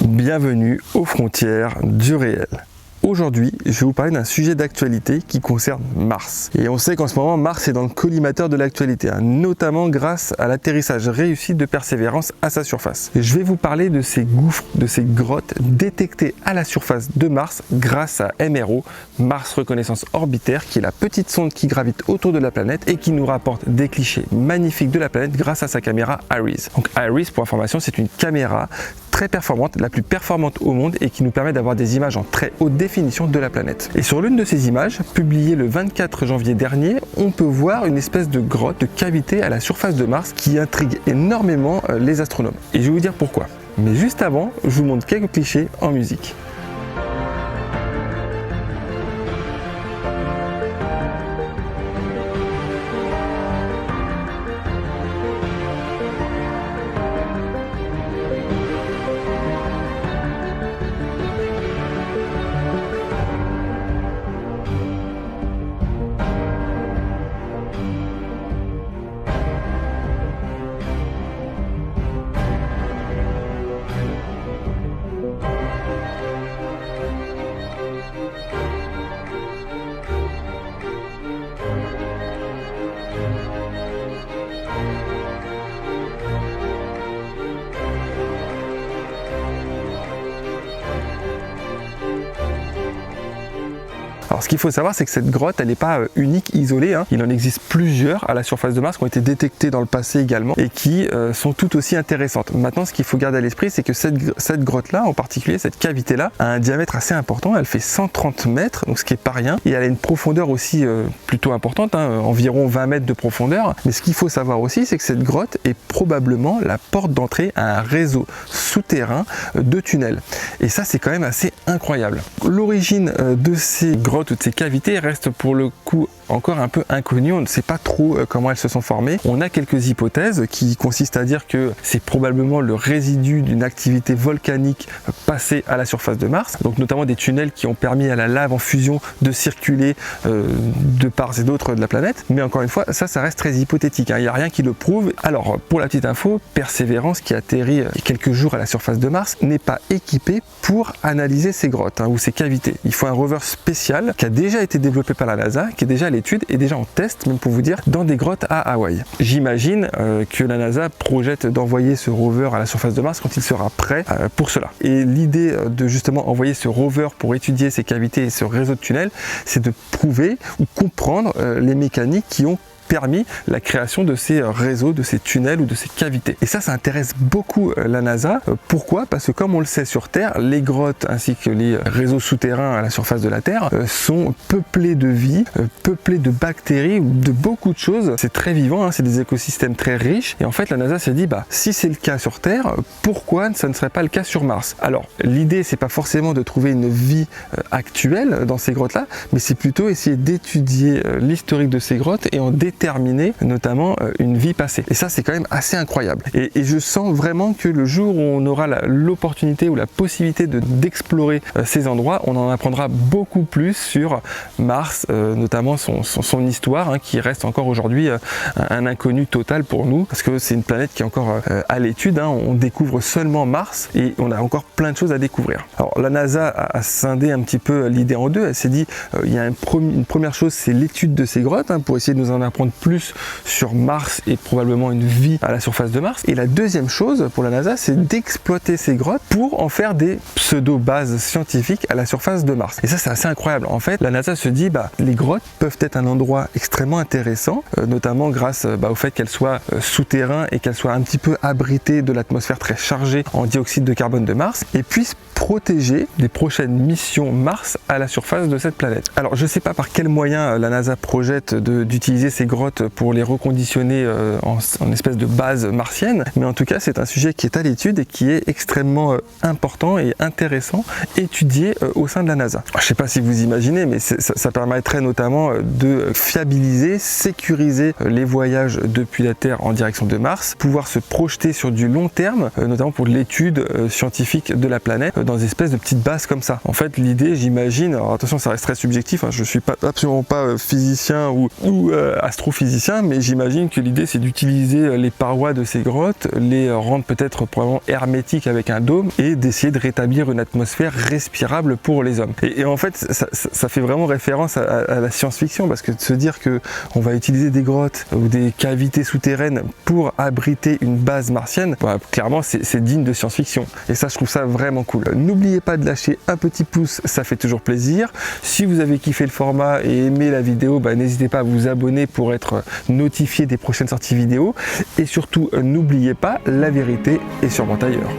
Bienvenue aux frontières du réel. Aujourd'hui, je vais vous parler d'un sujet d'actualité qui concerne Mars. Et on sait qu'en ce moment, Mars est dans le collimateur de l'actualité, notamment grâce à l'atterrissage réussi de Persévérance à sa surface. Et je vais vous parler de ces gouffres, de ces grottes détectées à la surface de Mars grâce à MRO, Mars Reconnaissance Orbitaire, qui est la petite sonde qui gravite autour de la planète et qui nous rapporte des clichés magnifiques de la planète grâce à sa caméra IRIS. Donc IRIS, pour information, c'est une caméra très performante, la plus performante au monde et qui nous permet d'avoir des images en très haute définition de la planète. Et sur l'une de ces images, publiée le 24 janvier dernier, on peut voir une espèce de grotte, de cavité à la surface de Mars qui intrigue énormément les astronomes. Et je vais vous dire pourquoi. Mais juste avant, je vous montre quelques clichés en musique. Alors ce qu'il faut savoir, c'est que cette grotte, elle n'est pas unique, isolée. Il en existe plusieurs à la surface de Mars qui ont été détectées dans le passé également et qui sont tout aussi intéressantes. Maintenant, ce qu'il faut garder à l'esprit, c'est que cette grotte-là, en particulier cette cavité-là, a un diamètre assez important. Elle fait 130 mètres, donc ce qui n'est pas rien. Et elle a une profondeur aussi plutôt importante, environ 20 mètres de profondeur. Mais ce qu'il faut savoir aussi, c'est que cette grotte est probablement la porte d'entrée à un réseau souterrain de tunnels. Et ça, c'est quand même assez incroyable. L'origine de ces grottes ou de ces cavités reste pour le coup encore un peu inconnue. On ne sait pas trop comment elles se sont formées. On a quelques hypothèses qui consistent à dire que c'est probablement le résidu d'une activité volcanique passée à la surface de Mars, donc notamment des tunnels qui ont permis à la lave en fusion de circuler de part et d'autre de la planète. Mais encore une fois, ça reste très hypothétique. Il n'y a rien qui le prouve. Alors, pour la petite info, Persévérance, qui atterrit quelques jours à la surface de Mars, n'est pas équipé pour analyser ces grottes ou ces cavités. Il faut un rover spécial qui a déjà été développé par la NASA, qui est déjà à l'étude et déjà en test, même pour vous dire, dans des grottes à Hawaï. J'imagine que la NASA projette d'envoyer ce rover à la surface de Mars quand il sera prêt pour cela. Et l'idée de justement envoyer ce rover pour étudier ces cavités et ce réseau de tunnels, c'est de prouver ou comprendre les mécaniques qui ont permis la création de ces réseaux, de ces tunnels ou de ces cavités. Et ça intéresse beaucoup la NASA. Pourquoi ? Parce que comme on le sait sur Terre, les grottes ainsi que les réseaux souterrains à la surface de la Terre sont peuplés de vie, peuplés de bactéries, de beaucoup de choses. C'est très vivant, c'est des écosystèmes très riches. Et en fait, la NASA s'est dit, si c'est le cas sur Terre, pourquoi ça ne serait pas le cas sur Mars ? Alors, l'idée, c'est pas forcément de trouver une vie actuelle dans ces grottes-là, mais c'est plutôt essayer d'étudier l'historique de ces grottes et en déterminer notamment une vie passée. Et ça, c'est quand même assez incroyable. Et je sens vraiment que le jour où on aura l'opportunité ou la possibilité d'explorer ces endroits, on en apprendra beaucoup plus sur Mars, notamment son histoire, qui reste encore aujourd'hui un inconnu total pour nous, parce que c'est une planète qui est encore à l'étude. On découvre seulement Mars et on a encore plein de choses à découvrir. Alors la NASA a scindé un petit peu l'idée en deux. Elle s'est dit, il y a une première chose, c'est l'étude de ces grottes, pour essayer de nous en apprendre plus sur Mars et probablement une vie à la surface de Mars. Et la deuxième chose pour la NASA, c'est d'exploiter ces grottes pour en faire des pseudo-bases scientifiques à la surface de Mars. Et ça, c'est assez incroyable. En fait, la NASA se dit, les grottes peuvent être un endroit extrêmement intéressant, notamment grâce au fait qu'elles soient souterrains et qu'elles soient un petit peu abritées de l'atmosphère très chargée en dioxyde de carbone de Mars et puissent protéger les prochaines missions Mars à la surface de cette planète. Alors, je ne sais pas par quel moyen la NASA projette d'utiliser ces grottes pour les reconditionner en espèce de base martienne, mais en tout cas, c'est un sujet qui est à l'étude et qui est extrêmement important et intéressant intéressant étudié au sein de la NASA. Alors, je ne sais pas si vous imaginez, mais ça permettrait notamment de fiabiliser, sécuriser les voyages depuis la Terre en direction de Mars, pouvoir se projeter sur du long terme, notamment pour l'étude scientifique de la planète, dans des espèces de petites bases comme ça. En fait, l'idée, j'imagine, alors attention, ça reste très subjectif, hein, je suis absolument pas physicien ou astrophysicien, mais j'imagine que l'idée, c'est d'utiliser les parois de ces grottes, les rendre peut-être probablement hermétiques avec un dôme et d'essayer de rétablir une atmosphère respirable pour les hommes. Et en fait, ça fait vraiment référence à la science-fiction, parce que de se dire que on va utiliser des grottes ou des cavités souterraines pour abriter une base martienne, bah, clairement c'est digne de science-fiction. Et ça, je trouve ça vraiment cool. N'oubliez pas de lâcher un petit pouce, ça fait toujours plaisir. Si vous avez kiffé le format et aimé la vidéo, bah, n'hésitez pas à vous abonner pour être notifié des prochaines sorties vidéo. Et surtout, n'oubliez pas, la vérité est sûrement ailleurs.